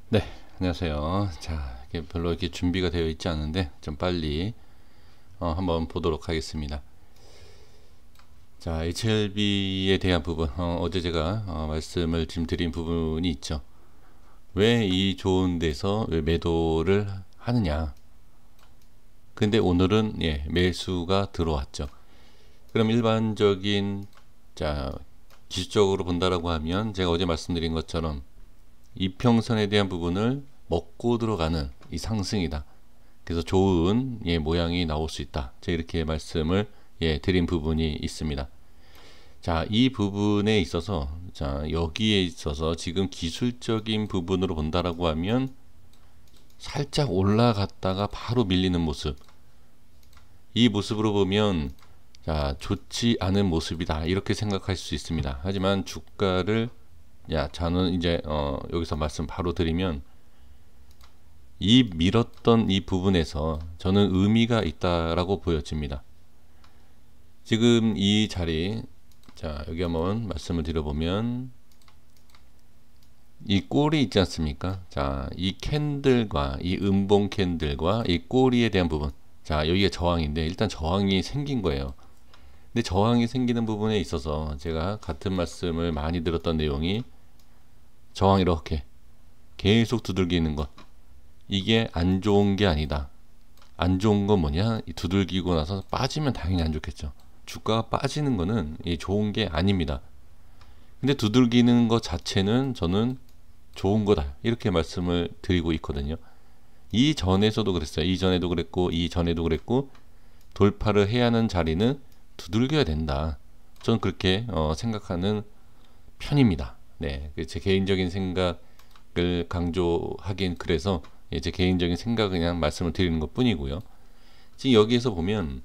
네, 안녕하세요. 자, 이게 별로 이렇게 준비가 되어 있지 않은데 좀 빨리 한번 보도록 하겠습니다. 자, HLB에 대한 부분, 제 제가 말씀을 지금 드린 부분이 있죠. 왜 이 좋은 데서 왜 매도를 하느냐? 근데 오늘은 매수가 들어왔죠. 그럼 일반적인 자 기술적으로 본다라고 하면 제가 어제 말씀드린 것처럼 이평선에 대한 부분을 먹고 들어가는 이 상승이다. 그래서 좋은 모양이 나올 수 있다. 제가 이렇게 말씀을 드린 부분이 있습니다. 자, 이 부분에 있어서 자, 여기에 있어서 지금 기술적인 부분으로 본다라고 하면 살짝 올라갔다가 바로 밀리는 모습. 이 모습으로 보면 자, 좋지 않은 모습이다. 이렇게 생각할 수 있습니다. 하지만 주가를 저는 이제 여기서 말씀 바로 드리면 이 밀었던 이 부분에서 저는 의미가 있다라고 보여집니다. 지금 이 자리, 자, 여기 한번 말씀을 드려보면 이 꼬리 있지 않습니까? 자, 이 캔들과 이 음봉 캔들과 이 꼬리에 대한 부분, 자, 여기가 저항인데 일단 저항이 생긴 거예요. 근데 저항이 생기는 부분에 있어서 제가 같은 말씀을 많이 들었던 내용이 저항 이렇게 계속 두들기는 것, 이게 안 좋은 게 아니다. 안 좋은 건 뭐냐? 두들기고 나서 빠지면 당연히 안 좋겠죠. 주가가 빠지는 거는 좋은 게 아닙니다. 근데 두들기는 것 자체는 저는 좋은 거다. 이렇게 말씀을 드리고 있거든요. 이전에서도 그랬어요. 이전에도 그랬고, 이전에도 그랬고, 돌파를 해야 하는 자리는 두들겨야 된다. 저는 그렇게 생각하는 편입니다. 네, 제 개인적인 생각을 강조하긴 그래서 제 개인적인 생각 그냥 말씀을 드리는 것 뿐이고요. 지금 여기에서 보면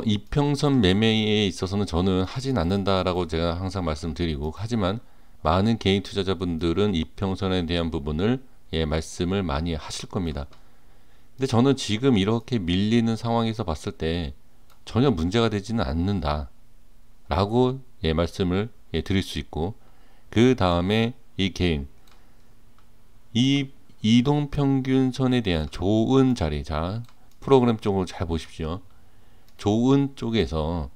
이평선 매매에 있어서는 저는 하진 않는다라고 제가 항상 말씀드리고, 하지만 많은 개인 투자자분들은 이평선에 대한 부분을 말씀을 많이 하실 겁니다. 근데 저는 지금 이렇게 밀리는 상황에서 봤을 때 전혀 문제가 되지는 않는다 라고 말씀을 드릴 수 있고, 그 다음에 이 개인 이 이동평균선에 대한 좋은 자리, 자, 프로그램 쪽으로 잘 보십시오. 좋은 쪽에서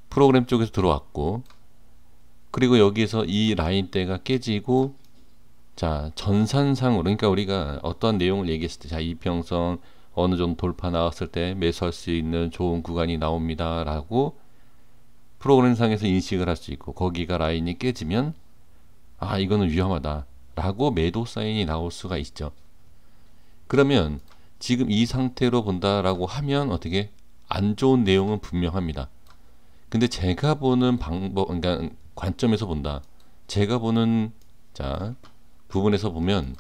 프로그램 쪽에서 들어왔고, 그리고 여기에서 이 라인대가 깨지고, 자, 전산상으로, 그러니까 우리가 어떤 내용을 얘기했을 때, 자, 이평선 어느 정도 돌파 나왔을 때 매수할 수 있는 좋은 구간이 나옵니다 라고 프로그램상에서 인식을 할 수 있고, 거기가 라인이 깨지면 아, 이거는 위험하다 라고 매도 사인이 나올 수가 있죠. 그러면 지금 이 상태로 본다라고 하면 어떻게 안 좋은 내용은 분명합니다. 근데 제가 보는 방법, 그러니까 관점에서 본다. 제가 보는 자 부분에서 보면,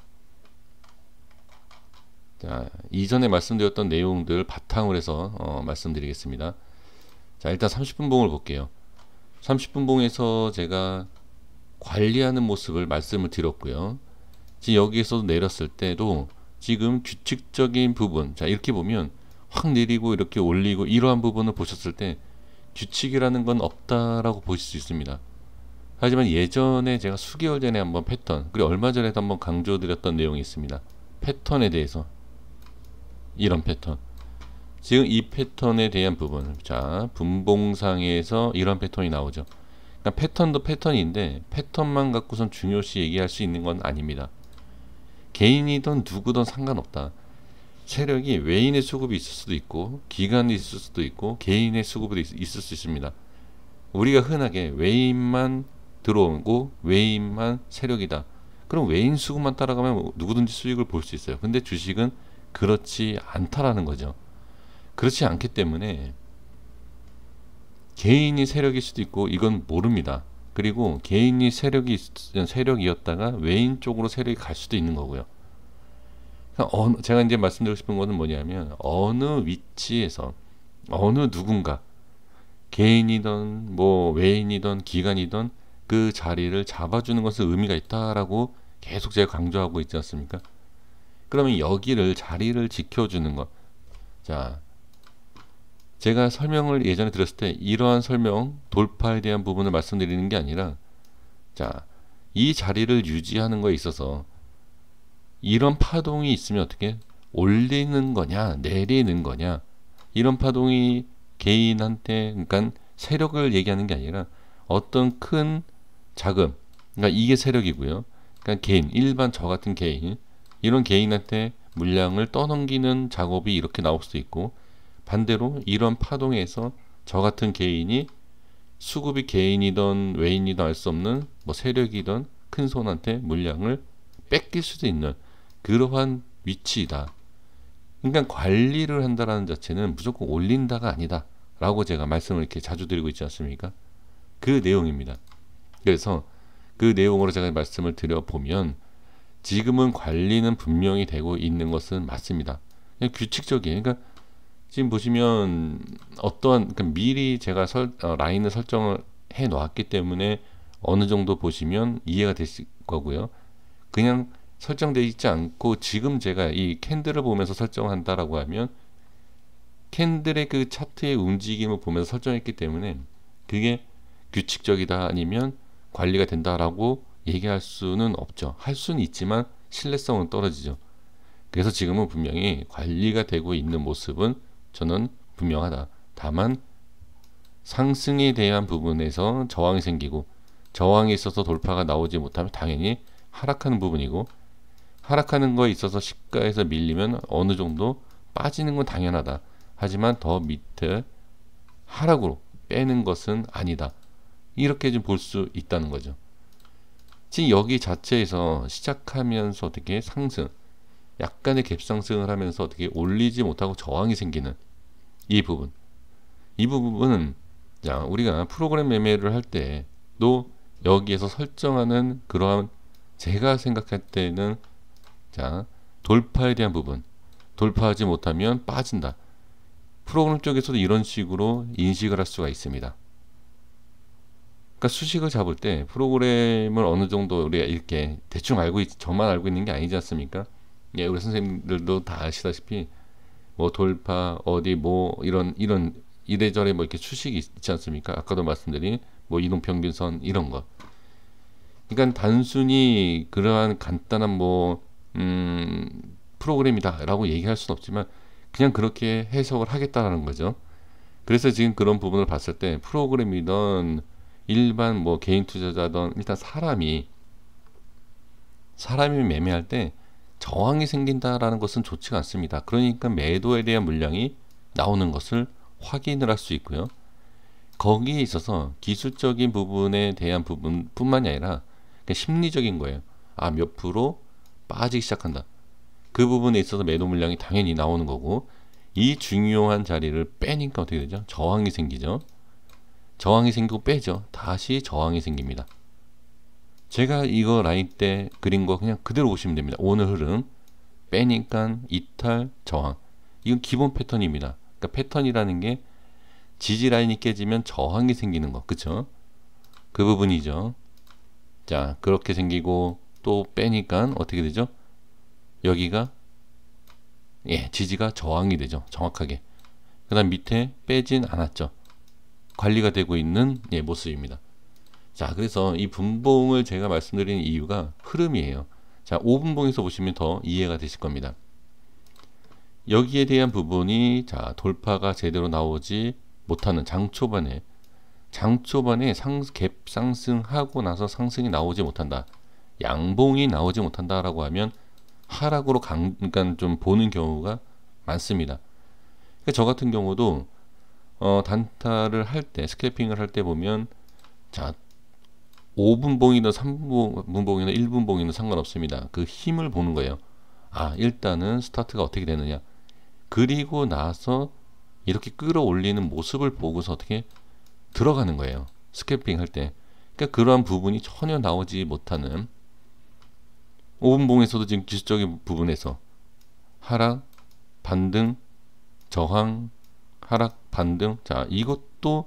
자, 이전에 말씀드렸던 내용들 바탕으로 해서 말씀드리겠습니다. 자, 일단 30분 봉을 볼게요. 30분 봉에서 제가 관리하는 모습을 말씀을 드렸고요. 지금 여기에서 내렸을 때도 지금 규칙적인 부분, 자, 이렇게 보면 확 내리고 이렇게 올리고 이러한 부분을 보셨을 때 규칙이라는 건 없다라고 보실 수 있습니다. 하지만 예전에 제가 수개월 전에 한번 패턴, 그리고 얼마 전에도 한번 강조드렸던 내용이 있습니다. 패턴에 대해서, 이런 패턴, 지금 이 패턴에 대한 부분, 자, 분봉상에서 이런 패턴이 나오죠. 그러니까 패턴도 패턴인데 패턴만 갖고선 중요시 얘기할 수 있는 건 아닙니다. 개인이든 누구든 상관없다. 세력이 외인의 수급이 있을 수도 있고, 기관이 있을 수도 있고, 개인의 수급이 있을 수 있습니다. 우리가 흔하게 외인만 들어오고 외인만 세력이다. 그럼 외인 수급만 따라가면 누구든지 수익을 볼 수 있어요. 근데 주식은 그렇지 않다라는 거죠. 그렇지 않기 때문에 개인이 세력일 수도 있고 이건 모릅니다. 그리고 개인이 세력이었다가 외인 쪽으로 세력이 갈 수도 있는 거고요. 제가 이제 말씀드리고 싶은 것은 뭐냐면, 어느 위치에서 어느 누군가, 개인이든 뭐 외인이든 기관이든 그 자리를 잡아주는 것은 의미가 있다라고 계속 제가 강조하고 있지 않습니까? 그러면 여기를, 자리를 지켜주는 것, 자, 제가 설명을 예전에 드렸을 때 이러한 설명, 돌파에 대한 부분을 말씀드리는 게 아니라, 자, 이 자리를 유지하는 거에 있어서 이런 파동이 있으면 어떻게 올리는 거냐 내리는 거냐, 이런 파동이 개인한테, 그러니까 세력을 얘기하는 게 아니라 어떤 큰 자금, 그러니까 이게 세력이고요. 그러니까 개인, 일반 저 같은 개인, 이런 개인한테 물량을 떠넘기는 작업이 이렇게 나올 수도 있고, 반대로 이런 파동에서 저 같은 개인이 수급이 개인이든 외인이든 알 수 없는 뭐 세력이든 큰 손한테 물량을 뺏길 수도 있는 그러한 위치이다. 그러니까 관리를 한다라는 자체는 무조건 올린다가 아니다 라고 제가 말씀을 이렇게 자주 드리고 있지 않습니까? 그 내용입니다. 그래서 그 내용으로 제가 말씀을 드려보면, 지금은 관리는 분명히 되고 있는 것은 맞습니다. 그냥 규칙적이에요. 그러니까 지금 보시면 어떠한, 그러니까 미리 제가 라인을 설정을 해 놓았기 때문에 어느 정도 보시면 이해가 되실 거고요. 그냥 설정되어 있지 않고 지금 제가 이 캔들을 보면서 설정한다라고 하면 캔들의 그 차트의 움직임을 보면서 설정했기 때문에 그게 규칙적이다 아니면 관리가 된다라고 얘기할 수는 없죠. 할 수는 있지만 신뢰성은 떨어지죠. 그래서 지금은 분명히 관리가 되고 있는 모습은 저는 분명하다. 다만 상승에 대한 부분에서 저항이 생기고, 저항이 있어서 돌파가 나오지 못하면 당연히 하락하는 부분이고, 하락하는 거에 있어서 시가에서 밀리면 어느 정도 빠지는 건 당연하다. 하지만 더 밑에 하락으로 빼는 것은 아니다. 이렇게 좀 볼 수 있다는 거죠. 지금 여기 자체에서 시작하면서 어떻게 상승, 약간의 갭상승을 하면서 어떻게 올리지 못하고 저항이 생기는 이 부분, 이 부분은 자, 우리가 프로그램 매매를 할 때도 여기에서 설정하는 그러한, 제가 생각할 때는 자, 돌파에 대한 부분, 돌파하지 못하면 빠진다. 프로그램 쪽에서도 이런 식으로 인식을 할 수가 있습니다. 그러니까 수식을 잡을 때 프로그램을 어느 정도 우리가 이렇게 대충 저만 알고 있는 게 아니지 않습니까? 예, 우리 선생님들도 다 아시다시피 뭐 돌파 어디 뭐 이런 이래저래 뭐 이렇게 수식이 있지 않습니까? 아까도 말씀드린 뭐 이동평균선 이런 거. 그러니까 단순히 그러한 간단한 뭐 프로그램이다라고 얘기할 수는 없지만 그냥 그렇게 해석을 하겠다라는 거죠. 그래서 지금 그런 부분을 봤을 때 프로그램이든 일반 뭐 개인 투자자든 일단 사람이 매매할 때 저항이 생긴다라는 것은 좋지가 않습니다. 그러니까 매도에 대한 물량이 나오는 것을 확인을 할 수 있고요. 거기에 있어서 기술적인 부분에 대한 부분뿐만이 아니라 심리적인 거예요. 아, 몇 프로 빠지기 시작한다. 그 부분에 있어서 매도 물량이 당연히 나오는 거고, 이 중요한 자리를 빼니까 어떻게 되죠? 저항이 생기죠. 저항이 생기고 빼죠. 다시 저항이 생깁니다. 제가 이거 라인 때 그린 거 그냥 그대로 보시면 됩니다. 오늘 흐름 빼니까 이탈, 저항. 이건 기본 패턴입니다. 그러니까 패턴이라는 게 지지 라인이 깨지면 저항이 생기는 거, 그쵸? 그 부분이죠. 자, 그렇게 생기고 또 빼니까 어떻게 되죠? 여기가 지지가 저항이 되죠. 정확하게. 그 다음 밑에 빼진 않았죠. 관리가 되고 있는 모습입니다. 자, 그래서 이 분봉을 제가 말씀드리는 이유가 흐름이에요. 자, 5분봉에서 보시면 더 이해가 되실 겁니다. 여기에 대한 부분이 자, 돌파가 제대로 나오지 못하는 장초반에 갭 상승하고 나서 상승이 나오지 못한다. 양봉이 나오지 못한다라고 하면 하락으로 그러니까 좀 보는 경우가 많습니다. 그러니까 저 같은 경우도 단타를 할 때, 스캘핑을 할 때 보면 자, 5분봉이든 3분봉이든 1분봉이든 상관없습니다. 그 힘을 보는 거예요. 아, 일단은 스타트가 어떻게 되느냐. 그리고 나서 이렇게 끌어올리는 모습을 보고서 어떻게 들어가는 거예요. 스캘핑 할 때. 그러니까 그러한 부분이 전혀 나오지 못하는, 5분봉에서도 지금 기술적인 부분에서 하락, 반등, 저항, 하락, 반등. 자, 이것도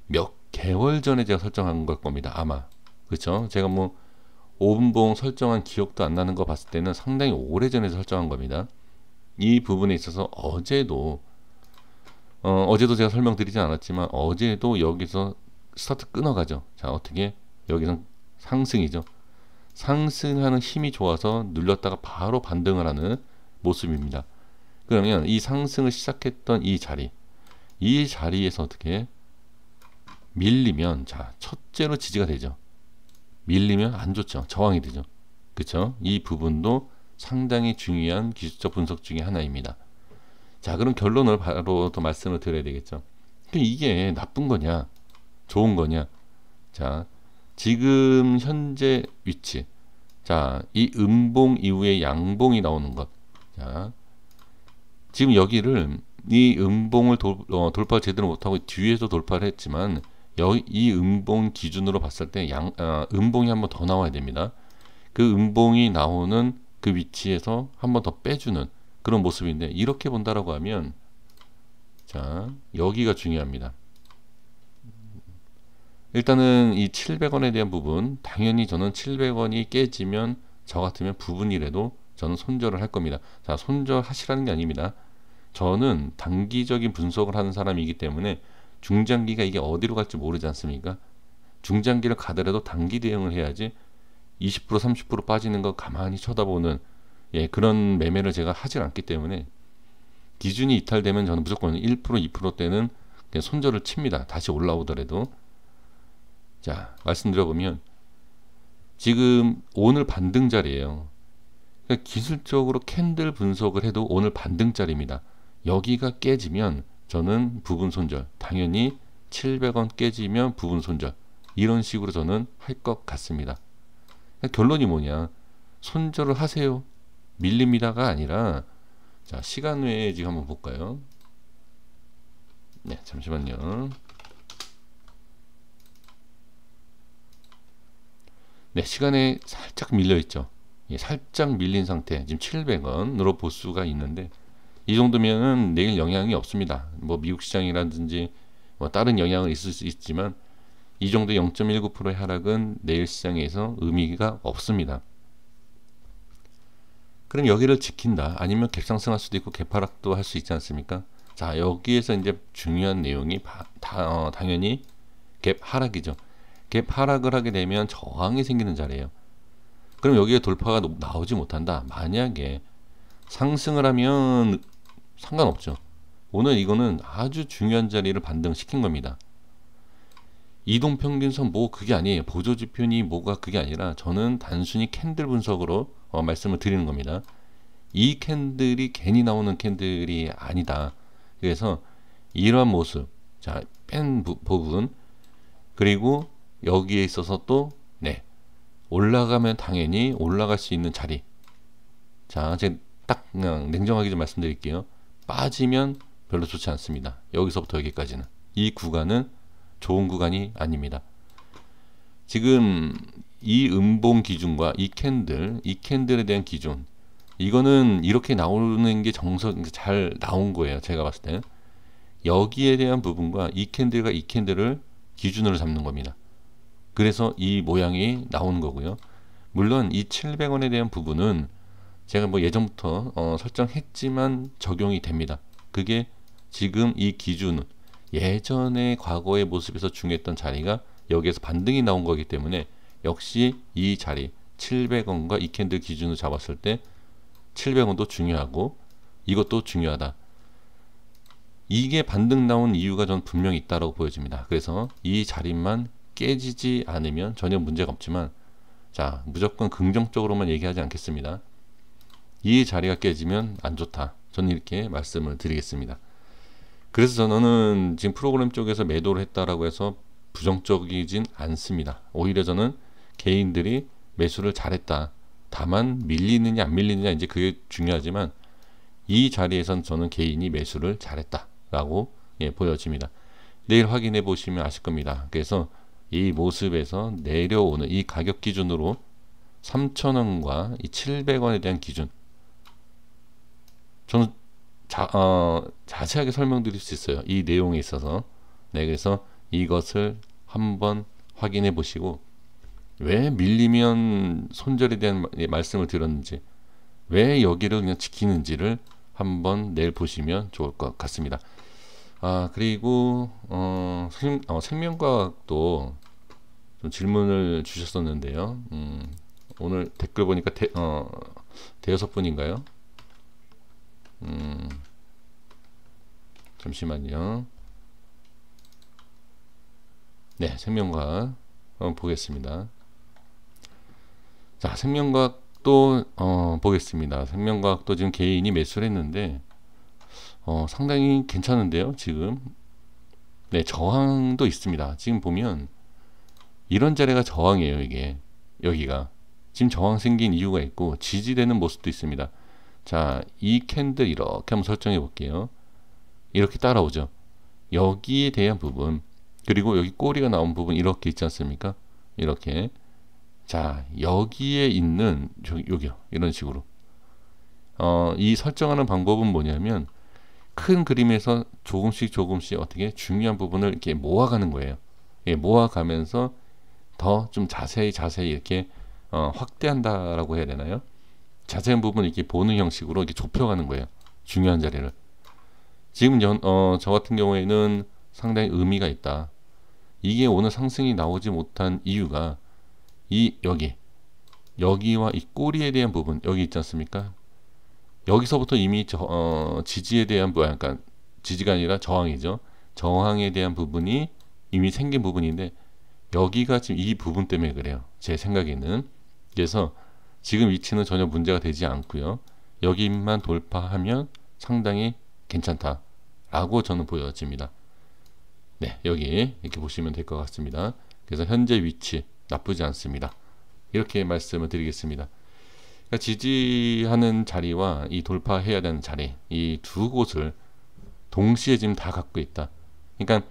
몇 개월 전에 제가 설정한 걸 겁니다. 아마. 그렇죠? 제가 뭐 5분봉 설정한 기억도 안 나는 거 봤을 때는 상당히 오래전에 설정한 겁니다. 이 부분에 있어서 어제도 제가 설명드리지 않았지만 어제도 여기서 스타트 끊어가죠. 자, 어떻게? 여기서 상승이죠. 상승하는 힘이 좋아서 눌렸다가 바로 반등을 하는 모습입니다. 그러면 이 상승을 시작했던 이 자리에서 어떻게 밀리면, 자, 첫째로 지지가 되죠. 밀리면 안 좋죠. 저항이 되죠. 그쵸? 이 부분도 상당히 중요한 기술적 분석 중에 하나입니다. 자, 그럼 결론을 바로 또 말씀을 드려야 되겠죠. 이게 나쁜 거냐, 좋은 거냐? 자, 지금 현재 위치. 자, 이 음봉 이후에 양봉이 나오는 것. 자, 지금 여기를 이 음봉을 돌파 제대로 못하고 뒤에서 돌파를 했지만 이 음봉 기준으로 봤을 때 음봉이 한 번 더 나와야 됩니다. 그 음봉이 나오는 그 위치에서 한 번 더 빼주는 그런 모습인데, 이렇게 본다라고 하면, 자, 여기가 중요합니다. 일단은 이 700원에 대한 부분, 당연히 저는 700원이 깨지면 저 같으면 부분이라도 저는 손절을 할 겁니다. 자, 손절하시라는 게 아닙니다. 저는 단기적인 분석을 하는 사람이기 때문에 중장기가 이게 어디로 갈지 모르지 않습니까? 중장기를 가더라도 단기 대응을 해야지 20% 30% 빠지는 거 가만히 쳐다보는, 예, 그런 매매를 제가 하질 않기 때문에 기준이 이탈되면 저는 무조건 1% 2%대는 그냥 손절을 칩니다. 다시 올라오더라도. 자, 말씀드려보면 지금 오늘 반등 자리예요. 그러니까 기술적으로 캔들 분석을 해도 오늘 반등 자리입니다. 여기가 깨지면 저는 부분 손절, 당연히 700원 깨지면 부분 손절, 이런 식으로 저는 할 것 같습니다. 그러니까 결론이 뭐냐, 손절을 하세요, 밀립니다가 아니라, 자, 시간 외에 지금 한번 볼까요? 네, 잠시만요. 네, 시간에 살짝 밀려 있죠. 예, 살짝 밀린 상태, 지금 700원으로 볼 수가 있는데, 이 정도면은 내일 영향이 없습니다. 뭐 미국 시장이라든지 뭐 다른 영향은 있을 수 있지만 이 정도 0.19%의 하락은 내일 시장에서 의미가 없습니다. 그럼 여기를 지킨다, 아니면 갭상승할 수도 있고 갭하락도 할 수 있지 않습니까? 자, 여기에서 이제 중요한 내용이 당연히 갭 하락이죠. 갭 하락을 하게 되면 저항이 생기는 자리예요. 그럼 여기에 돌파가 나오지 못한다. 만약에 상승을 하면 상관없죠. 오늘 이거는 아주 중요한 자리를 반등시킨 겁니다. 이동평균선 뭐 그게 아니에요. 보조지표니 뭐가 그게 아니라 저는 단순히 캔들 분석으로 말씀을 드리는 겁니다. 이 캔들이 괜히 나오는 캔들이 아니다. 그래서 이러한 모습, 자, 뺀 부분, 그리고 여기에 있어서 또, 네, 올라가면 당연히 올라갈 수 있는 자리. 자, 제가 딱 그냥 냉정하게 좀 말씀드릴게요. 빠지면 별로 좋지 않습니다. 여기서부터 여기까지는, 이 구간은 좋은 구간이 아닙니다. 지금 이 음봉 기준과 이 캔들에 대한 기준, 이거는 이렇게 나오는 게 잘 나온 거예요. 제가 봤을 때는 여기에 대한 부분과 이 캔들과 이 캔들을 기준으로 잡는 겁니다. 그래서 이 모양이 나오는 거고요. 물론 이 700원에 대한 부분은 제가 뭐 예전부터 설정했지만 적용이 됩니다. 그게 지금 이 기준은 예전의 과거의 모습에서 중요했던 자리가 여기에서 반등이 나온 거기 때문에 역시 이 자리 700원과 이 캔들 기준으로 잡았을 때 700원도 중요하고 이것도 중요하다. 이게 반등 나온 이유가 전 분명히 있다고 보여집니다. 그래서 이 자리만 깨지지 않으면 전혀 문제가 없지만, 자, 무조건 긍정적으로만 얘기하지 않겠습니다. 이 자리가 깨지면 안 좋다, 저는 이렇게 말씀을 드리겠습니다. 그래서 저는 지금 프로그램 쪽에서 매도를 했다라고 해서 부정적이진 않습니다. 오히려 저는 개인들이 매수를 잘했다, 다만 밀리느냐 안 밀리느냐 이제 그게 중요하지만 이 자리에선 저는 개인이 매수를 잘했다 라고 보여집니다. 내일 확인해 보시면 아실 겁니다. 그래서 이 모습에서 내려오는 이 가격 기준으로 3,000원과 이 700원에 대한 기준, 저는 자세하게 설명드릴 수 있어요. 이 내용에 있어서. 네, 그래서 이것을 한번 확인해 보시고, 왜 밀리면 손절에 대한 말씀을 드렸는지, 왜 여기를 그냥 지키는지를 한번 내일 보시면 좋을 것 같습니다. 그리고 생명과학도 좀 질문을 주셨었는데요. 오늘 댓글 보니까 대여섯 분인가요? 잠시만요. 네, 생명과학 보겠습니다. 자, 생명과학도 보겠습니다. 생명과학도 지금 개인이 매수를 했는데 상당히 괜찮은데요, 지금. 네, 저항도 있습니다. 지금 보면 이런 자리가 저항이에요. 이게 여기가 지금 저항 생긴 이유가 있고 지지되는 모습도 있습니다. 자, 이 캔들 이렇게 한번 설정해 볼게요. 이렇게 따라오죠. 여기에 대한 부분, 그리고 여기 꼬리가 나온 부분 이렇게 있지 않습니까? 이렇게. 자, 여기에 있는 여기요, 이런 식으로 이 설정하는 방법은 뭐냐면 큰 그림에서 조금씩 어떻게 중요한 부분을 이렇게 모아가는 거예요. 예, 모아가면서 더 좀 자세히 이렇게 확대한다라고 해야 되나요? 자세한 부분을 이렇게 보는 형식으로 이렇게 좁혀가는 거예요. 중요한 자리를. 지금 저 같은 경우에는 상당히 의미가 있다. 이게 오늘 상승이 나오지 못한 이유가 여기와 이 꼬리에 대한 부분 여기 있지 않습니까? 여기서부터 이미 지지에 대한 그러니까 지지가 아니라 저항이죠. 저항에 대한 부분이 이미 생긴 부분인데 여기가 지금 이 부분 때문에 그래요. 제 생각에는. 그래서 지금 위치는 전혀 문제가 되지 않고요. 여기만 돌파하면 상당히 괜찮다라고 저는 보여집니다. 네, 여기 이렇게 보시면 될 것 같습니다. 그래서 현재 위치 나쁘지 않습니다. 이렇게 말씀을 드리겠습니다. 그러니까 지지하는 자리와 이 돌파해야 되는 자리, 이 두 곳을 동시에 지금 다 갖고 있다. 그러니까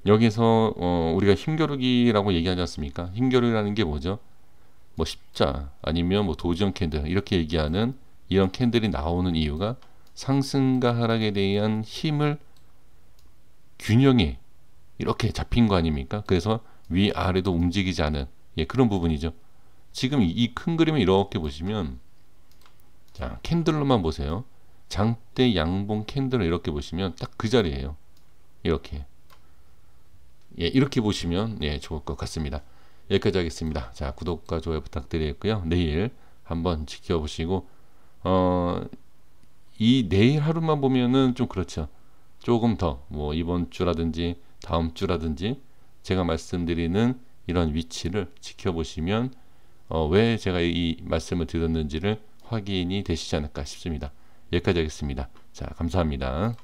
여기서 우리가 힘겨루기라고 얘기하지 않습니까? 힘겨루기라는 게 뭐죠? 뭐 십자 아니면 뭐 도지형 캔들 이렇게 얘기하는 이런 캔들이 나오는 이유가 상승과 하락에 대한 힘을 균형이 이렇게 잡힌 거 아닙니까? 그래서 위아래도 움직이지 않은 그런 부분이죠. 지금 이 큰 그림을 이렇게 보시면, 자, 캔들로만 보세요. 장대 양봉 캔들을 이렇게 보시면 딱 그 자리예요. 이렇게. 이렇게 보시면 좋을 것 같습니다. 여기까지 하겠습니다. 자, 구독과 좋아요 부탁드리겠고요. 내일 한번 지켜보시고 이 내일 하루만 보면은 좀 그렇죠. 조금 더 뭐 이번 주라든지 다음 주라든지 제가 말씀드리는 이런 위치를 지켜보시면 왜 제가 이 말씀을 드렸는지를 확인이 되시지 않을까 싶습니다. 여기까지 하겠습니다. 자, 감사합니다.